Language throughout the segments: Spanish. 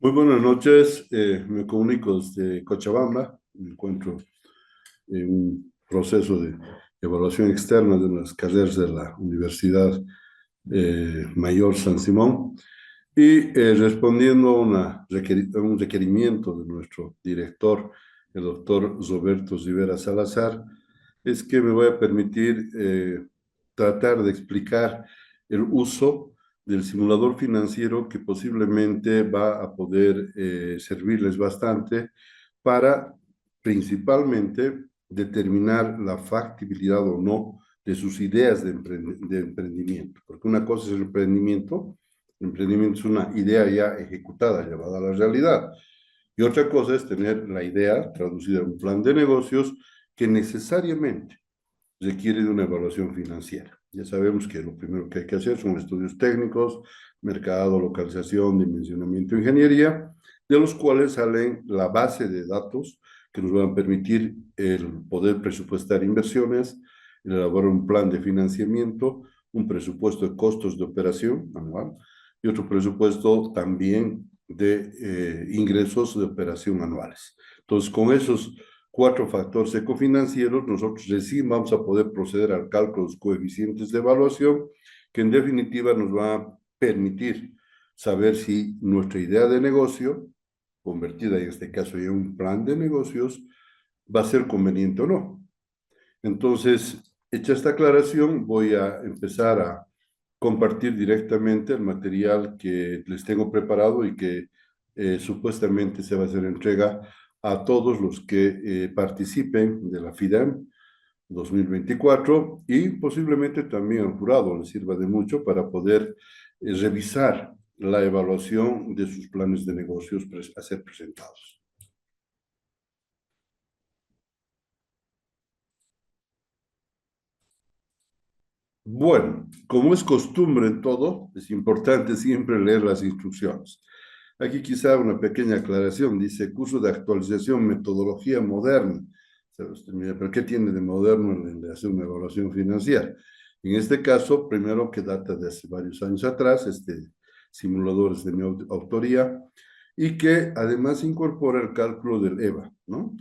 Muy buenas noches, me comunico desde Cochabamba, me encuentro en un proceso de evaluación externa de las carreras de la Universidad Mayor San Simón y respondiendo a, a un requerimiento de nuestro director, el doctor Roberto Rivera Salazar, es que me voy a permitir tratar de explicar el uso del simulador financiero que posiblemente va a poder servirles bastante para principalmente determinar la factibilidad o no de sus ideas de emprendimiento. Porque una cosa es el emprendimiento es una idea ya ejecutada, llevada a la realidad. Y otra cosa es tener la idea traducida en un plan de negocios que necesariamente requiere de una evaluación financiera. Ya sabemos que lo primero que hay que hacer son estudios técnicos, mercado, localización, dimensionamiento, ingeniería, de los cuales salen la base de datos que nos van a permitir el poder presupuestar inversiones, elaborar un plan de financiamiento, un presupuesto de costos de operación anual y otro presupuesto también de ingresos de operación anuales. Entonces, con esos cuatro factores ecofinancieros, nosotros recién vamos a poder proceder al cálculo de los coeficientes de evaluación, que en definitiva nos va a permitir saber si nuestra idea de negocio, convertida en este caso en un plan de negocios, va a ser conveniente o no. Entonces, hecha esta aclaración, voy a empezar a compartir directamente el material que les tengo preparado y que supuestamente se va a hacer entrega a todos los que participen de la FIDEM 2024 y posiblemente también al jurado les sirva de mucho para poder revisar la evaluación de sus planes de negocios a ser presentados. Bueno, como es costumbre en todo, es importante siempre leer las instrucciones. Aquí quizá una pequeña aclaración, dice curso de actualización, metodología moderna. Usted mira, ¿pero qué tiene de moderno el de hacer una evaluación financiera? En este caso, primero que data de hace varios años atrás, simuladores de mi autoría, y que además incorpora el cálculo del EVA, ¿no?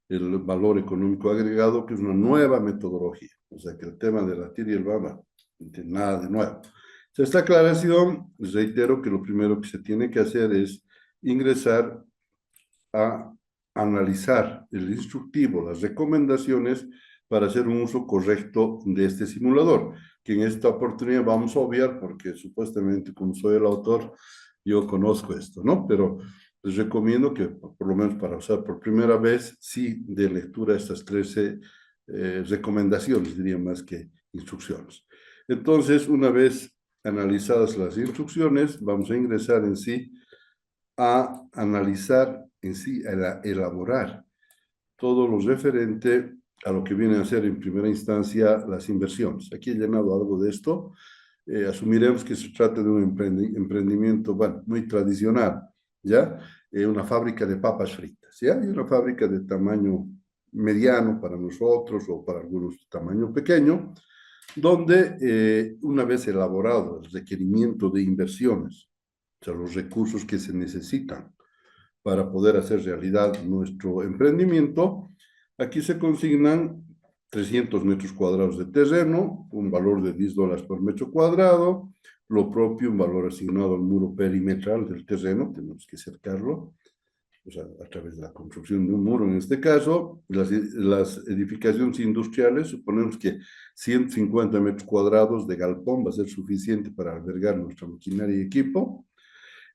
El valor económico agregado, que es una nueva metodología. O sea que el tema de la TIR y el BABA, no tiene nada de nuevo. Esta aclaración, les reitero que lo primero que se tiene que hacer es ingresar a analizar el instructivo, las recomendaciones para hacer un uso correcto de este simulador, que en esta oportunidad vamos a obviar porque supuestamente como soy el autor, yo conozco esto, ¿no? Pero les recomiendo que por lo menos para usar por primera vez, sí de lectura estas 13 recomendaciones, diría más que instrucciones. Entonces, una vez analizadas las instrucciones, vamos a ingresar en sí a analizar en sí, a elaborar todo lo referente a lo que viene a ser en primera instancia las inversiones. Aquí he llenado algo de esto. Asumiremos que se trata de un emprendimiento, bueno, muy tradicional, ¿ya? Una fábrica de papas fritas, ¿ya? Y una fábrica de tamaño mediano para nosotros o para algunos de tamaño pequeño, donde una vez elaborado el requerimiento de inversiones, o sea, los recursos que se necesitan para poder hacer realidad nuestro emprendimiento, aquí se consignan 300 metros cuadrados de terreno, un valor de $10 por metro cuadrado, lo propio, un valor asignado al muro perimetral del terreno, tenemos que cercarlo, o sea, a través de la construcción de un muro en este caso, las edificaciones industriales, suponemos que 150 metros cuadrados de galpón va a ser suficiente para albergar nuestra maquinaria y equipo.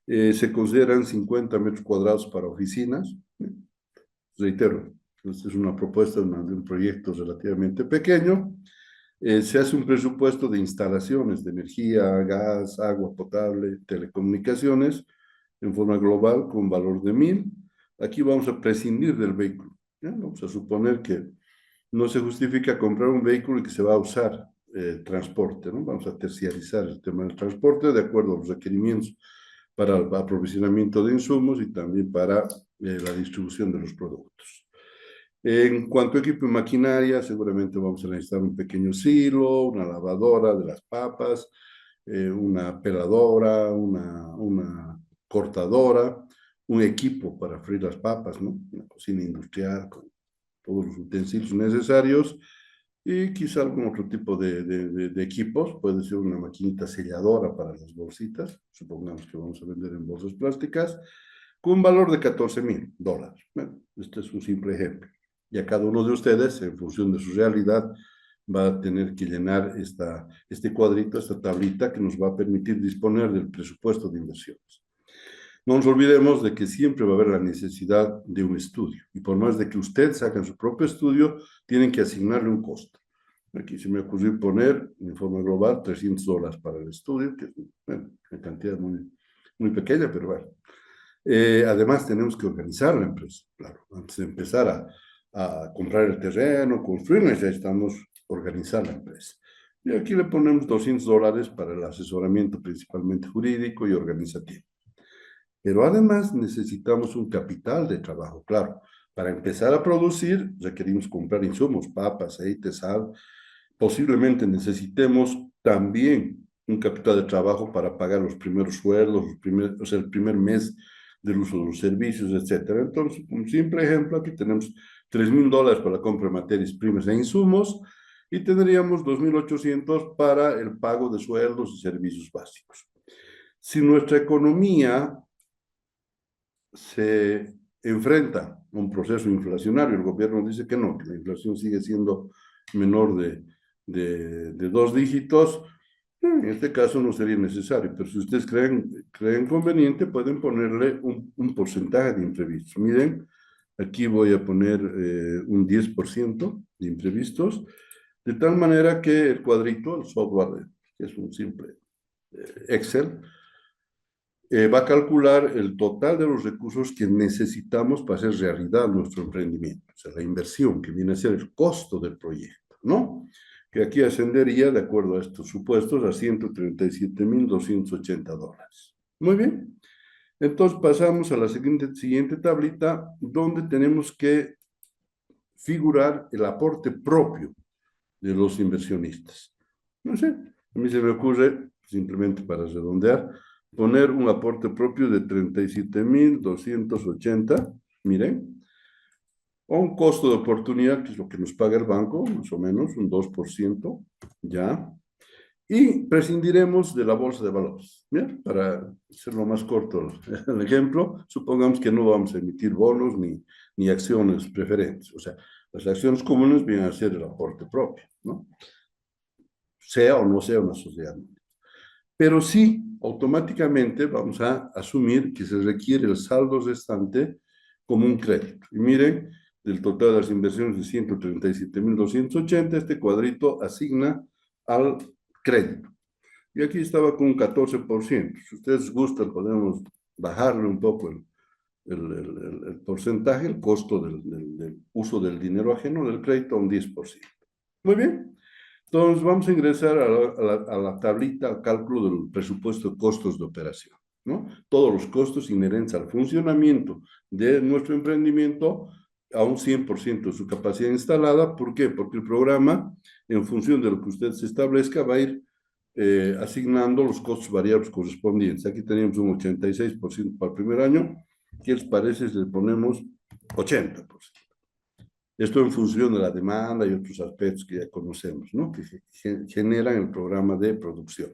Se consideran 50 metros cuadrados para oficinas. Reitero, esta es una propuesta de un proyecto relativamente pequeño. Se hace un presupuesto de instalaciones de energía, gas, agua potable, telecomunicaciones en forma global con valor de 1,000. Aquí vamos a prescindir del vehículo. ¿Ya? Vamos a suponer que no se justifica comprar un vehículo y que se va a usar transporte, ¿no? Vamos a terciarizar el tema del transporte de acuerdo a los requerimientos para el aprovisionamiento de insumos y también para la distribución de los productos. En cuanto a equipo y maquinaria, seguramente vamos a necesitar un pequeño silo, una lavadora de las papas, una peladora, una cortadora, un equipo para freír las papas, ¿no? Una cocina industrial con todos los utensilios necesarios y quizá algún otro tipo de equipos. Puede ser una maquinita selladora para las bolsitas, supongamos que vamos a vender en bolsas plásticas, con un valor de $14,000. Bueno, este es un simple ejemplo. Y a cada uno de ustedes, en función de su realidad, va a tener que llenar este cuadrito, esta tablita que nos va a permitir disponer del presupuesto de inversiones. No nos olvidemos de que siempre va a haber la necesidad de un estudio. Y por más de que usted saque su propio estudio, tienen que asignarle un costo. Aquí se me ocurrió poner, en forma global, $300 para el estudio, que es bueno, una cantidad muy, muy pequeña, pero bueno. Además, tenemos que organizar la empresa, claro. Antes de empezar a comprar el terreno, construir, necesitamos organizar la empresa. Y aquí le ponemos $200 para el asesoramiento principalmente jurídico y organizativo. Pero además necesitamos un capital de trabajo, claro. Para empezar a producir requerimos comprar insumos, papas, aceite, sal. Posiblemente necesitemos también un capital de trabajo para pagar los primeros sueldos, o sea, el primer mes del uso de los servicios, etcétera. Entonces, un simple ejemplo, aquí tenemos $3,000 para la compra de materias primas e insumos y tendríamos 2,800 para el pago de sueldos y servicios básicos. Si nuestra economía se enfrenta a un proceso inflacionario, el gobierno dice que no, que la inflación sigue siendo menor de 2 dígitos, en este caso no sería necesario, pero si ustedes creen conveniente, pueden ponerle un porcentaje de imprevistos. Miren, aquí voy a poner un 10% de imprevistos, de tal manera que el cuadrito, el software, que es un simple Excel, va a calcular el total de los recursos que necesitamos para hacer realidad nuestro emprendimiento, o sea, la inversión, que viene a ser el costo del proyecto, ¿no? Que aquí ascendería, de acuerdo a estos supuestos, a $137,280. Muy bien. Entonces pasamos a la siguiente tablita, donde tenemos que figurar el aporte propio de los inversionistas. No sé, a mí se me ocurre, simplemente para redondear, poner un aporte propio de 37,280, miren, o un costo de oportunidad, que es lo que nos paga el banco, más o menos, un 2%, ya, y prescindiremos de la bolsa de valores. ¿Bien? Para hacerlo más corto el ejemplo, supongamos que no vamos a emitir bonos ni acciones preferentes, o sea, las acciones comunes vienen a ser el aporte propio, ¿no? Sea o no sea una sociedad. Pero sí, automáticamente vamos a asumir que se requiere el saldo restante como un crédito. Y miren, del total de las inversiones de 137,280, este cuadrito asigna al crédito. Y aquí estaba con un 14%. Si ustedes gustan, podemos bajarle un poco el porcentaje, el costo del uso del dinero ajeno del crédito a un 10%. Muy bien. Entonces, vamos a ingresar a la tablita, al cálculo del presupuesto de costos de operación, ¿no? Todos los costos inherentes al funcionamiento de nuestro emprendimiento a un 100% de su capacidad instalada. ¿Por qué? Porque el programa, en función de lo que usted se establezca, va a ir asignando los costos variables correspondientes. Aquí tenemos un 86% para el primer año. ¿Qué les parece si le ponemos 80%? Esto en función de la demanda y otros aspectos que ya conocemos, ¿no? Que generan el programa de producción.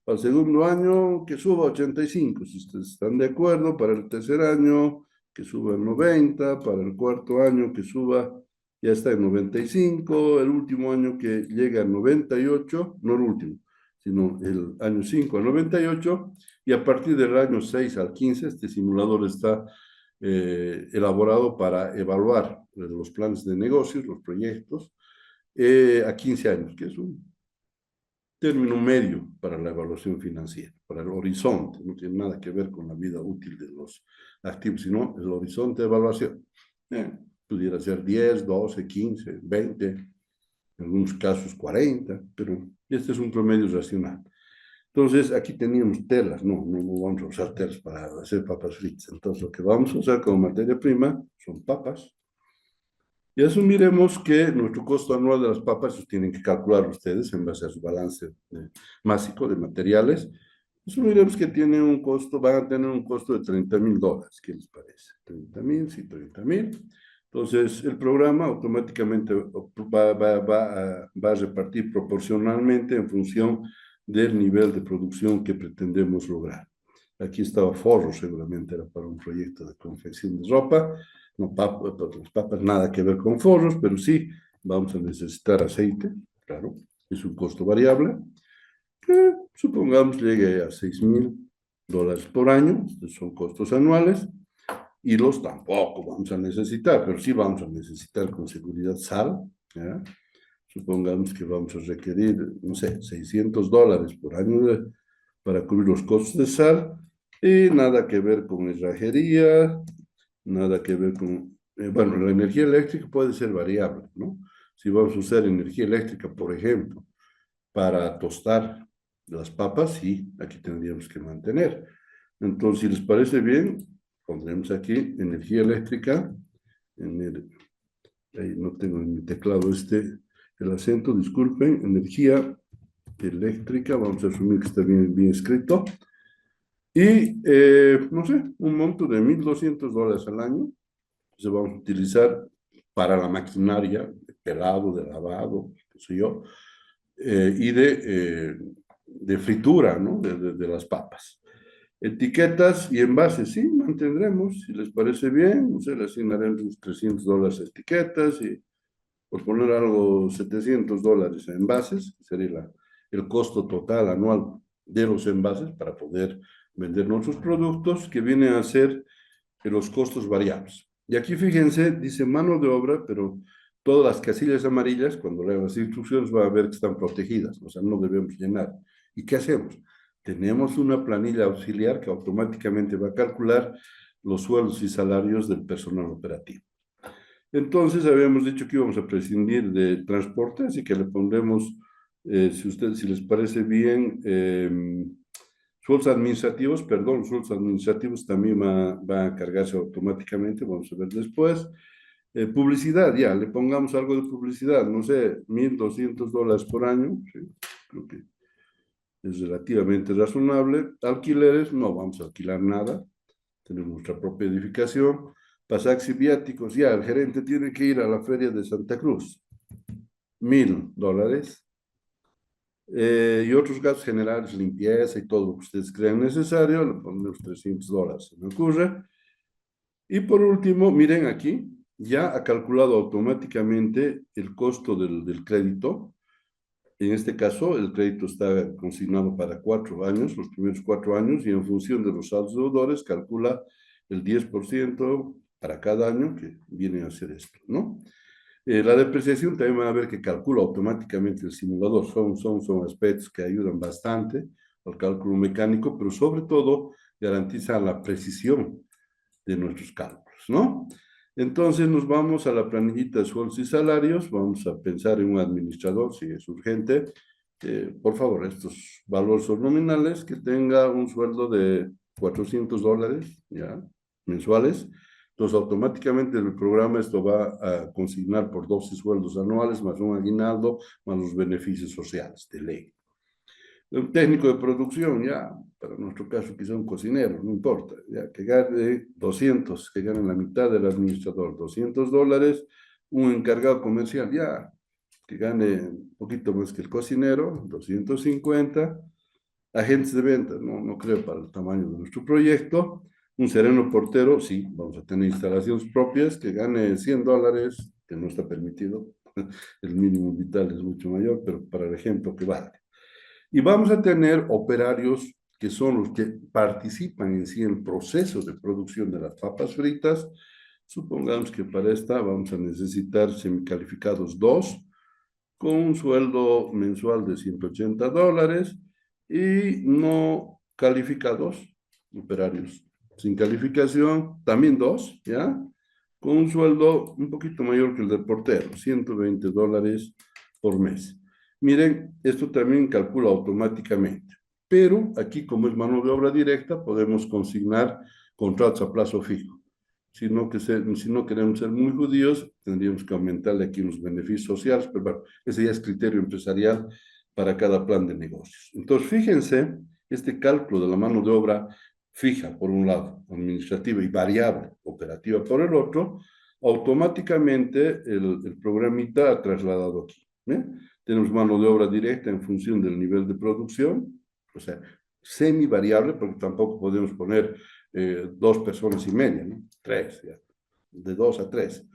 Para el segundo año, que suba a 85, si ustedes están de acuerdo. Para el tercer año, que suba a 90. Para el cuarto año, que suba, ya está en 95. El último año que llega a 98, no el último, sino el año 5 a 98. Y a partir del año 6 al 15, este simulador está elaborado para evaluar los planes de negocios, los proyectos, a 15 años, que es un término medio para la evaluación financiera, para el horizonte. No tiene nada que ver con la vida útil de los activos, sino el horizonte de evaluación. Pudiera ser 10, 12, 15, 20, en algunos casos 40, pero este es un promedio racional. Entonces, aquí teníamos telas, no vamos a usar telas para hacer papas fritas. Entonces, lo que vamos a usar como materia prima son papas. Y asumiremos que nuestro costo anual de las papas, tienen que calcular ustedes en base a su balance másico de materiales, Asumiremos que tiene un costo, van a tener un costo de $30,000. ¿Qué les parece? 30,000, sí, 30,000. Entonces, el programa automáticamente va a repartir proporcionalmente en función del nivel de producción que pretendemos lograr. Aquí estaba forro, seguramente era para un proyecto de confección de ropa. No, las papas nada que ver con forros, pero sí vamos a necesitar aceite, claro, es un costo variable que supongamos llegue a $6,000 por año, son costos anuales, y los tampoco vamos a necesitar, pero sí vamos a necesitar con seguridad sal, ¿ya? Supongamos que vamos a requerir, no sé, $600 por año para cubrir los costos de sal, y nada que ver con herrajería, nada que ver con, bueno, la energía eléctrica puede ser variable, ¿no? Si vamos a usar energía eléctrica, por ejemplo, para tostar las papas, sí, aquí tendríamos que mantener. Entonces, si les parece bien, pondremos aquí energía eléctrica. Ahí no tengo en mi teclado el acento, disculpen, energía eléctrica, vamos a asumir que está bien escrito. Y, no sé, un monto de $1,200 al año se va a utilizar para la maquinaria de pelado, de lavado, qué sé yo, y de fritura, ¿no? De las papas. Etiquetas y envases, sí, mantendremos, si les parece bien, se le asignaremos $300 a etiquetas y, por poner algo, $700 a envases, que sería el costo total anual de los envases para poder vender nuestros productos, que vienen a ser los costos variables. Y aquí fíjense, dice mano de obra, pero todas las casillas amarillas, cuando lean las instrucciones, va a ver que están protegidas, o sea, no debemos llenar. ¿Y qué hacemos? Tenemos una planilla auxiliar que automáticamente va a calcular los sueldos y salarios del personal operativo. Entonces, habíamos dicho que íbamos a prescindir de transporte, así que le pondremos, si les parece bien, sueldos administrativos, perdón, sueldos administrativos también va a cargarse automáticamente, vamos a ver después. Publicidad, ya, le pongamos algo de publicidad, no sé, $1,200 por año, sí, creo que es relativamente razonable. Alquileres, no vamos a alquilar nada, tenemos nuestra propia edificación. Pasajes y viáticos, ya, el gerente tiene que ir a la feria de Santa Cruz, $1,000. Y otros gastos generales, limpieza y todo lo que ustedes crean necesario, le ponemos $300, se me ocurre. Y por último, miren aquí, ya ha calculado automáticamente el costo del crédito. En este caso, el crédito está consignado para 4 años, los primeros 4 años, y en función de los saldos deudores, calcula el 10% para cada año, que viene a ser esto, ¿no? La depreciación también van a ver que calcula automáticamente el simulador. Son aspectos que ayudan bastante al cálculo mecánico, pero sobre todo garantizan la precisión de nuestros cálculos, ¿no? Entonces nos vamos a la planillita de sueldos y salarios, vamos a pensar en un administrador, si es urgente. Por favor, estos valores son nominales, que tenga un sueldo de $400, ¿ya? Mensuales. Entonces, automáticamente el programa esto va a consignar por 12 sueldos anuales, más un aguinaldo, más los beneficios sociales de ley. Un técnico de producción, ya, para nuestro caso quizá un cocinero, no importa, ya, que gane 200, que gane la mitad del administrador, $200. Un encargado comercial, ya, que gane un poquito más que el cocinero, 250. Agentes de ventas, no creo para el tamaño de nuestro proyecto. Un sereno portero, sí, vamos a tener instalaciones propias, que gane $100, que no está permitido. El mínimo vital es mucho mayor, pero para el ejemplo que vale. Y vamos a tener operarios que son los que participan en sí en el proceso de producción de las papas fritas. Supongamos que para esta vamos a necesitar semicalificados 2, con un sueldo mensual de $180, y no calificados, operarios sin calificación, también 2, ¿ya? Con un sueldo un poquito mayor que el del portero, $120 por mes. Miren, esto también calcula automáticamente, pero aquí, como es mano de obra directa, podemos consignar contratos a plazo fijo. Si no queremos ser muy judíos, tendríamos que aumentarle aquí los beneficios sociales, pero bueno, ese ya es criterio empresarial para cada plan de negocios. Entonces, fíjense este cálculo de la mano de obra fija, por un lado, administrativa y variable, operativa por el otro, automáticamente el programita ha trasladado aquí. Tenemos mano de obra directa en función del nivel de producción, o sea, semi-variable, porque tampoco podemos poner 2,5 personas, ¿no? 3, ya, de 2 a 3.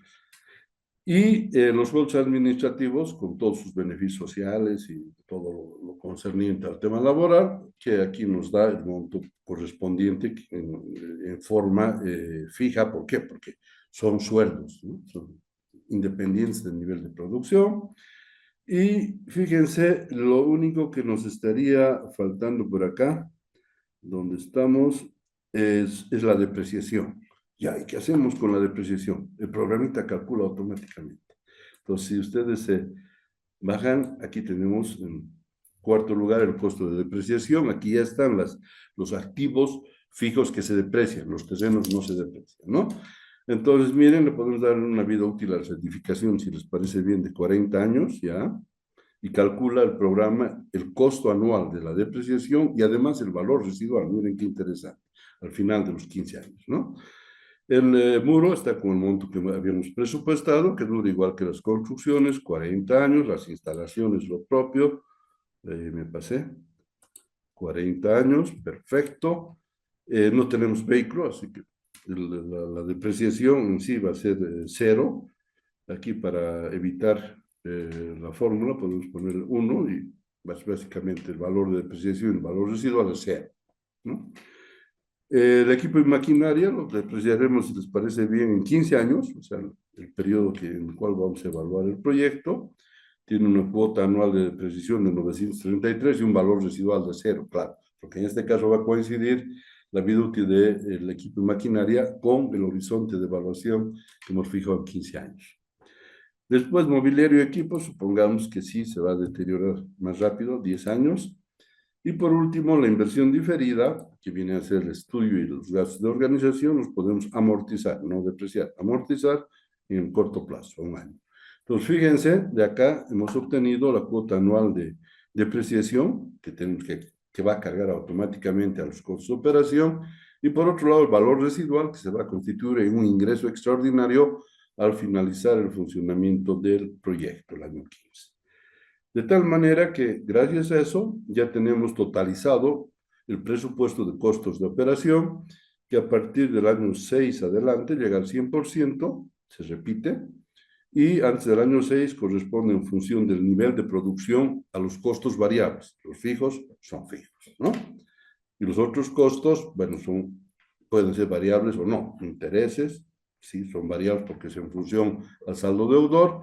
Y los sueldos administrativos, con todos sus beneficios sociales y todo lo concerniente al tema laboral, que aquí nos da el monto correspondiente en forma fija. ¿Por qué? Porque son sueldos, ¿no? Son independientes del nivel de producción. Y fíjense, lo único que nos estaría faltando por acá, donde estamos, es la depreciación. Ya, ¿y qué hacemos con la depreciación? El programita calcula automáticamente. Entonces, si ustedes se bajan, aquí tenemos en cuarto lugar el costo de depreciación. Aquí ya están los activos fijos que se deprecian, los terrenos no se deprecian, ¿no? Entonces, miren, le podemos dar una vida útil a la certificación, si les parece bien, de 40 años, ¿ya? Y calcula el programa el costo anual de la depreciación y además el valor residual. Miren qué interesante, al final de los 15 años, ¿no? El muro está con el monto que habíamos presupuestado, que dura igual que las construcciones, 40 años, las instalaciones lo propio, me pasé, 40 años, perfecto. No tenemos vehículo, así que la depreciación en sí va a ser cero. Aquí para evitar la fórmula podemos poner 1 y básicamente el valor de depreciación y el valor residual es 0, ¿no? El equipo y maquinaria lo depreciaremos, si les parece bien, en 15 años, o sea, el periodo en el cual vamos a evaluar el proyecto. Tiene una cuota anual de depreciación de 933 y un valor residual de 0, claro, porque en este caso va a coincidir la vida útil del equipo y maquinaria con el horizonte de evaluación que hemos fijado en 15 años. Después, mobiliario y equipo, supongamos que sí se va a deteriorar más rápido, 10 años. Y por último, la inversión diferida, que viene a ser el estudio y los gastos de organización, los podemos amortizar, no depreciar, amortizar en el corto plazo, 1 año. Entonces, fíjense, de acá hemos obtenido la cuota anual de depreciación, que tenemos que va a cargar automáticamente a los costos de operación, y por otro lado, el valor residual, que se va a constituir en un ingreso extraordinario al finalizar el funcionamiento del proyecto, el año 15. De tal manera que, gracias a eso, ya tenemos totalizado el presupuesto de costos de operación, que a partir del año 6 adelante llega al 100%, se repite, y antes del año 6 corresponde en función del nivel de producción a los costos variables. Los fijos son fijos, ¿no? Y los otros costos, bueno, pueden ser variables o no. Intereses, sí, son variables porque es en función al saldo deudor,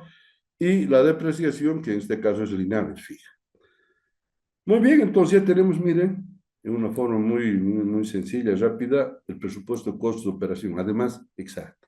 y la depreciación, que en este caso es lineal, es fija. Muy bien, entonces ya tenemos, miren, en una forma muy sencilla, rápida, el presupuesto de costos de operación, además exacto.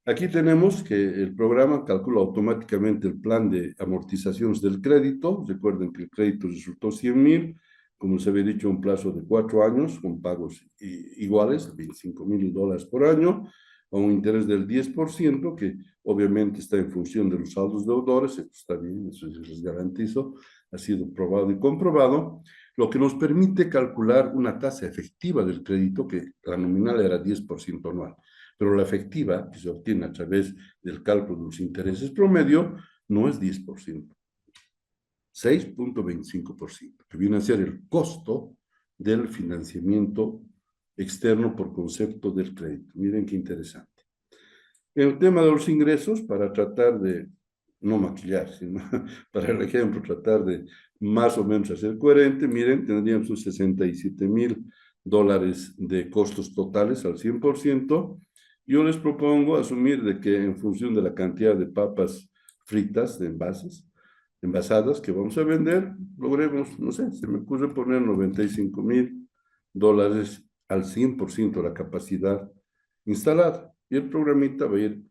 Aquí tenemos que el programa calcula automáticamente el plan de amortizaciones del crédito. Recuerden que el crédito resultó 100,000, como se había dicho, un plazo de 4 años, con pagos iguales, $25,000 por año, a un interés del 10%, que obviamente está en función de los saldos deudores. Esto está bien, eso les garantizo, ha sido probado y comprobado, lo que nos permite calcular una tasa efectiva del crédito, que la nominal era 10% anual, pero la efectiva, que se obtiene a través del cálculo de los intereses promedio, no es 10%, 6,25%, que viene a ser el costo del financiamiento externo por concepto del crédito. Miren qué interesante. En el tema de los ingresos, para tratar de no maquillar, sino para el ejemplo, tratar de más o menos hacer coherente, miren, tendríamos sus $67,000 de costos totales al 100%. Yo les propongo asumir de que en función de la cantidad de papas fritas, de envasadas que vamos a vender, logremos, no sé, se me ocurre poner $95,000 al 100% la capacidad instalada. Y el programita va a ir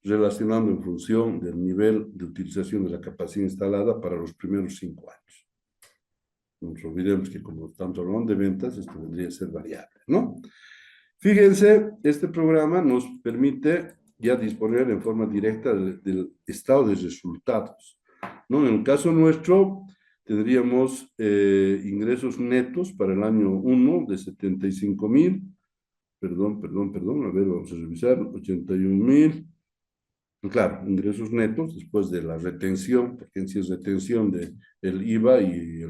relacionando en función del nivel de utilización de la capacidad instalada para los primeros 5 años. No nos olvidemos que como estamos hablando de ventas, esto vendría a ser variable, ¿no? Fíjense, este programa nos permite ya disponer en forma directa del estado de resultados, ¿no? En el caso nuestro, tendríamos ingresos netos para el año 1 de 75,000, perdón, a ver, vamos a revisar, 81,000. Claro, ingresos netos después de la retención, porque en sí es retención del IVA y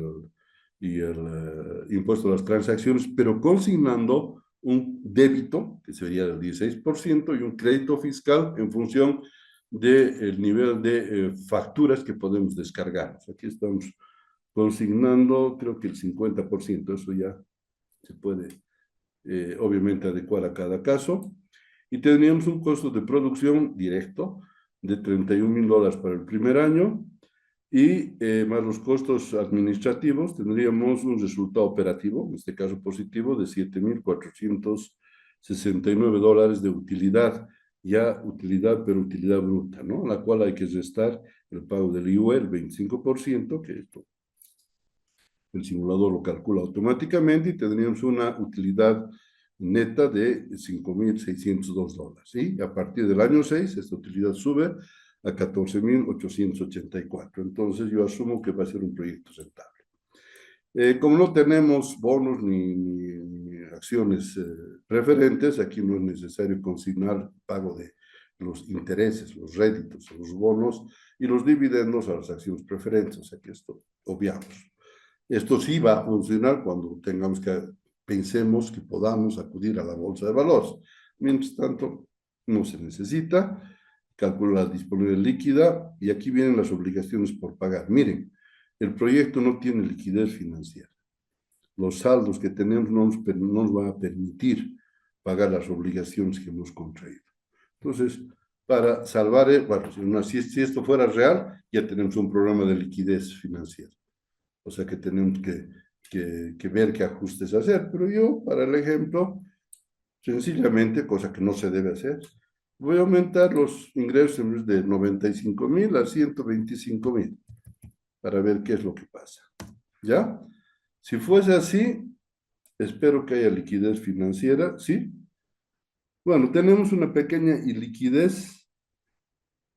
el impuesto a las transacciones, pero consignando un débito, que sería del 16%, y un crédito fiscal en función del nivel de facturas que podemos descargar. Aquí estamos consignando, creo que el 50%, eso ya se puede obviamente adecuar a cada caso. Y tendríamos un costo de producción directo de $31,000 para el primer año y más los costos administrativos tendríamos un resultado operativo, en este caso positivo, de $7,469 de utilidad, ya utilidad, pero utilidad bruta, ¿no? La cual hay que restar el pago del IUE, el 25%, que esto el simulador lo calcula automáticamente y tendríamos una utilidad neta de $5,602. ¿Sí? A partir del año 6, esta utilidad sube a 14,884. Entonces, yo asumo que va a ser un proyecto rentable. Como no tenemos bonos ni acciones preferentes, aquí no es necesario consignar pago de los intereses, los réditos, los bonos y los dividendos a las acciones preferentes. O sea que esto obviamos. Esto sí va a funcionar cuando pensemos que podamos acudir a la bolsa de valores. Mientras tanto, no se necesita. Calcula la disponibilidad líquida y aquí vienen las obligaciones por pagar. Miren, el proyecto no tiene liquidez financiera. Los saldos que tenemos no nos van a permitir pagar las obligaciones que hemos contraído. Entonces, para salvar, bueno, si esto fuera real, ya tenemos un programa de liquidez financiera. O sea que tenemos que ver qué ajustes hacer. Pero yo, para el ejemplo, sencillamente, cosa que no se debe hacer, voy a aumentar los ingresos en vez de 95,000 a 125,000 para ver qué es lo que pasa. ¿Ya? Si fuese así, espero que haya liquidez financiera, ¿sí? Bueno, tenemos una pequeña iliquidez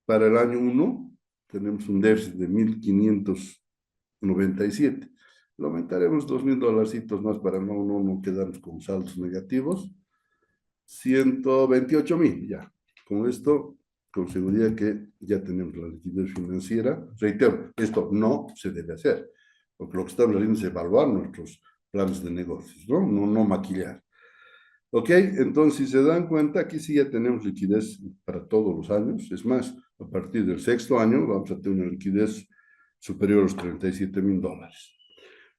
para el año 1. Tenemos un déficit de 1,597. Lo aumentaremos $2,000 más para no quedarnos con saldos negativos. 128,000, ya. Con esto, con seguridad que ya tenemos la liquidez financiera. Reitero, esto no se debe hacer, porque lo que estamos haciendo es evaluar nuestros planes de negocios, ¿no? No maquillar. Ok, entonces, si se dan cuenta, aquí sí ya tenemos liquidez para todos los años. Es más, a partir del 6º año vamos a tener una liquidez superior a los $37,000.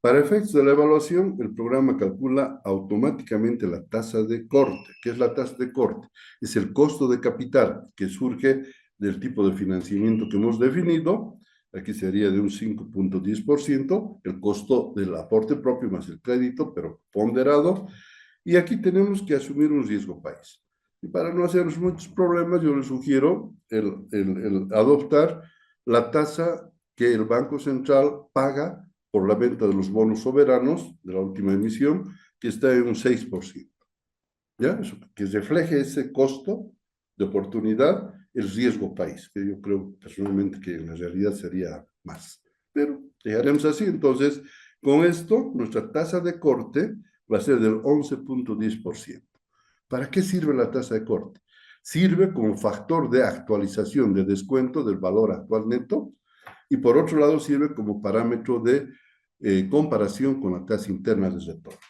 Para efectos de la evaluación, el programa calcula automáticamente la tasa de corte. ¿Qué es la tasa de corte? Es el costo de capital que surge del tipo de financiamiento que hemos definido. Aquí sería de un 5,10%, el costo del aporte propio más el crédito, pero ponderado. Y aquí tenemos que asumir un riesgo país. Y para no hacernos muchos problemas, yo les sugiero el adoptar la tasa que el Banco Central paga por la venta de los bonos soberanos de la última emisión, que está en un 6%. ¿Ya? Eso, que refleje ese costo de oportunidad, el riesgo país, que yo creo personalmente que en la realidad sería más. Pero dejaremos así. Entonces, con esto, nuestra tasa de corte va a ser del 11,10%. ¿Para qué sirve la tasa de corte? Sirve como factor de actualización de descuento del valor actual neto y por otro lado sirve como parámetro de comparación con la tasa interna de retorno.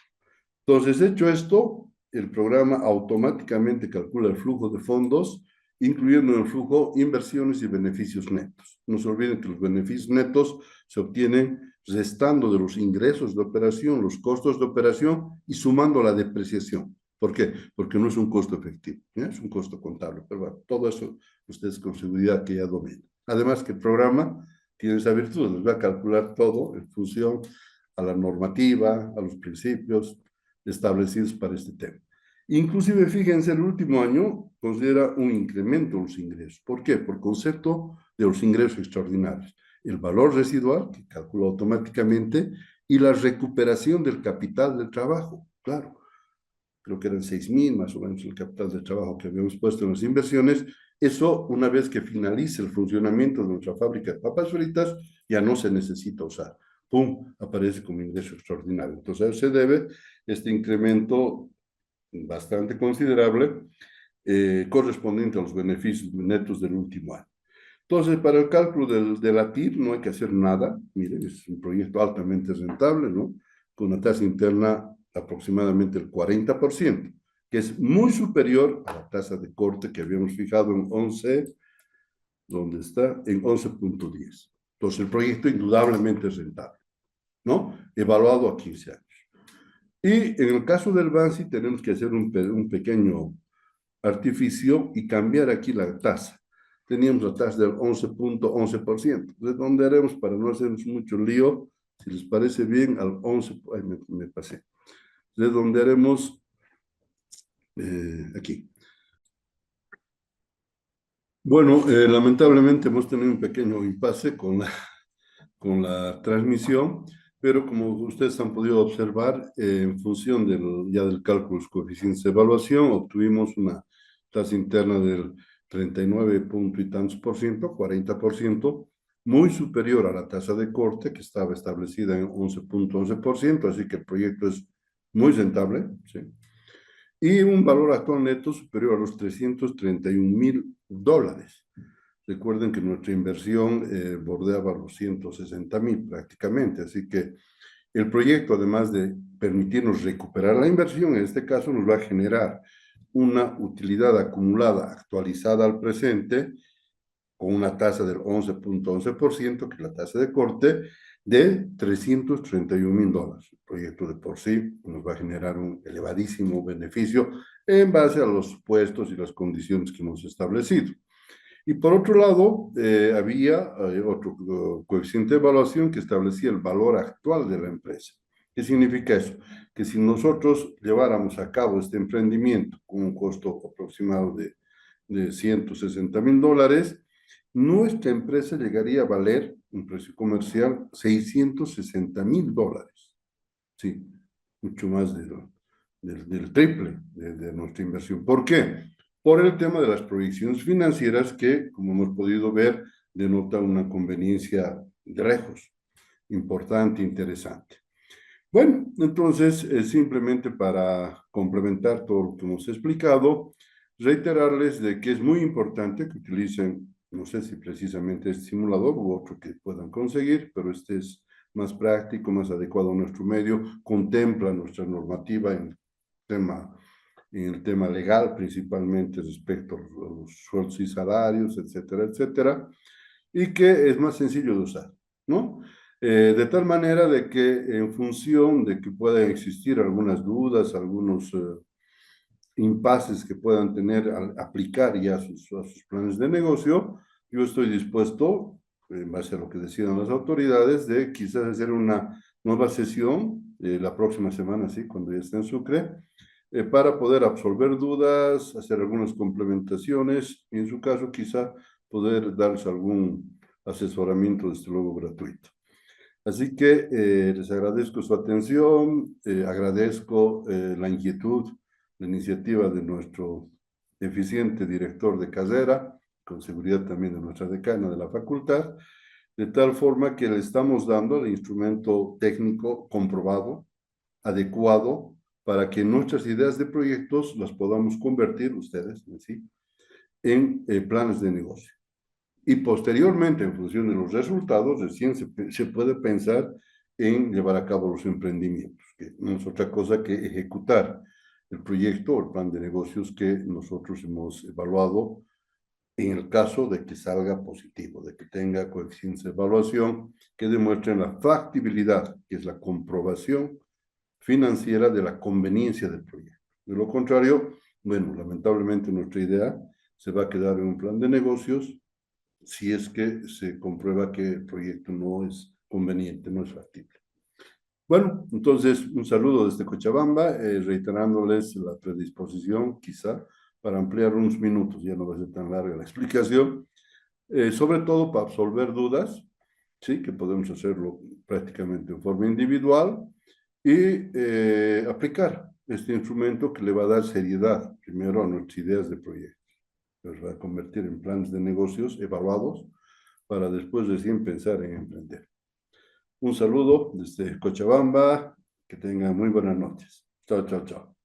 Entonces, hecho esto, el programa automáticamente calcula el flujo de fondos, incluyendo en el flujo inversiones y beneficios netos. No se olviden que los beneficios netos se obtienen restando de los ingresos de operación, los costos de operación y sumando la depreciación. ¿Por qué? Porque no es un costo efectivo, ¿ya? Es un costo contable. Pero bueno, todo eso ustedes con seguridad que ya dominan. Además que el programa tiene esa virtud, les va a calcular todo en función a la normativa, a los principios establecidos para este tema. Inclusive, fíjense, el último año considera un incremento en los ingresos. ¿Por qué? Por concepto de los ingresos extraordinarios. El valor residual, que calcula automáticamente, y la recuperación del capital del trabajo. Claro, creo que eran 6,000 más o menos el capital de trabajo que habíamos puesto en las inversiones. Eso, una vez que finalice el funcionamiento de nuestra fábrica de papas fritas, ya no se necesita usar. ¡pum!, aparece como ingreso extraordinario. Entonces, a eso se debe este incremento bastante considerable correspondiente a los beneficios netos del último año. Entonces, para el cálculo de la TIR no hay que hacer nada. Miren, es un proyecto altamente rentable, ¿no? Con una tasa interna aproximadamente el 40%, que es muy superior a la tasa de corte que habíamos fijado en 11, ¿dónde está? En 11.10. Entonces, el proyecto indudablemente es rentable, ¿no? Evaluado a 15 años. Y en el caso del BANSI tenemos que hacer un pequeño artificio y cambiar aquí la tasa. Teníamos la tasa del 11.11%. ¿De dónde haremos para no hacernos mucho lío? Si les parece bien, al 11, ay, me pasé. De donde haremos aquí. Bueno, lamentablemente hemos tenido un pequeño impasse con la transmisión, pero como ustedes han podido observar, en función ya del cálculo de los coeficientes de evaluación, obtuvimos una tasa interna del 39 punto y tantos por ciento, 40%, muy superior a la tasa de corte que estaba establecida en 11.11%, así que el proyecto es muy rentable, ¿sí? Y un valor actual neto superior a los $331,000. Recuerden que nuestra inversión bordeaba los 160,000 prácticamente, así que el proyecto, además de permitirnos recuperar la inversión, en este caso nos va a generar una utilidad acumulada actualizada al presente con una tasa del 11.11%, que es la tasa de corte, de $331,000. El proyecto de por sí nos va a generar un elevadísimo beneficio en base a los supuestos y las condiciones que hemos establecido. Y por otro lado, había otro coeficiente de evaluación que establecía el valor actual de la empresa. ¿Qué significa eso? Que si nosotros lleváramos a cabo este emprendimiento con un costo aproximado de $160,000, nuestra empresa llegaría a valer un precio comercial $660,000. Sí, mucho más del triple de nuestra inversión. ¿Por qué? Por el tema de las proyecciones financieras que, como hemos podido ver, denota una conveniencia de lejos, importante, interesante. Bueno, entonces, simplemente para complementar todo lo que hemos explicado, reiterarles de que es muy importante que utilicen, no sé si precisamente este simulador u otro que puedan conseguir, pero este es más práctico, más adecuado a nuestro medio, contempla nuestra normativa en el tema legal, principalmente respecto a los sueldos y salarios, etcétera, etcétera, y que es más sencillo de usar, ¿no? De tal manera de que en función de que puedan existir algunas dudas, algunos impases que puedan tener al aplicar ya a sus planes de negocio, yo estoy dispuesto, en base a lo que decidan las autoridades, de quizás hacer una nueva sesión la próxima semana, sí, cuando ya esté en Sucre, para poder absolver dudas, hacer algunas complementaciones y en su caso quizá poder darles algún asesoramiento, desde luego gratuito. Así que les agradezco su atención, agradezco la inquietud, la iniciativa de nuestro eficiente director de carrera, con seguridad también de nuestra decana de la facultad, de tal forma que le estamos dando el instrumento técnico comprobado, adecuado, para que nuestras ideas de proyectos las podamos convertir, ustedes, ¿sí?, en planes de negocio. Y posteriormente, en función de los resultados, recién se puede pensar en llevar a cabo los emprendimientos, que no es otra cosa que ejecutar el proyecto o el plan de negocios que nosotros hemos evaluado en el caso de que salga positivo, de que tenga coeficientes de evaluación que demuestren la factibilidad, que es la comprobación financiera de la conveniencia del proyecto. De lo contrario, bueno, lamentablemente nuestra idea se va a quedar en un plan de negocios si es que se comprueba que el proyecto no es conveniente, no es factible. Bueno, entonces un saludo desde Cochabamba, reiterándoles la predisposición quizá para ampliar unos minutos, ya no va a ser tan larga la explicación, sobre todo para absolver dudas, sí, que podemos hacerlo prácticamente en forma individual y aplicar este instrumento que le va a dar seriedad primero a nuestras ideas de proyecto. Los va a convertir en planes de negocios evaluados para después recién pensar en emprender. Un saludo desde Cochabamba, que tengan muy buenas noches. Chao, chao, chao.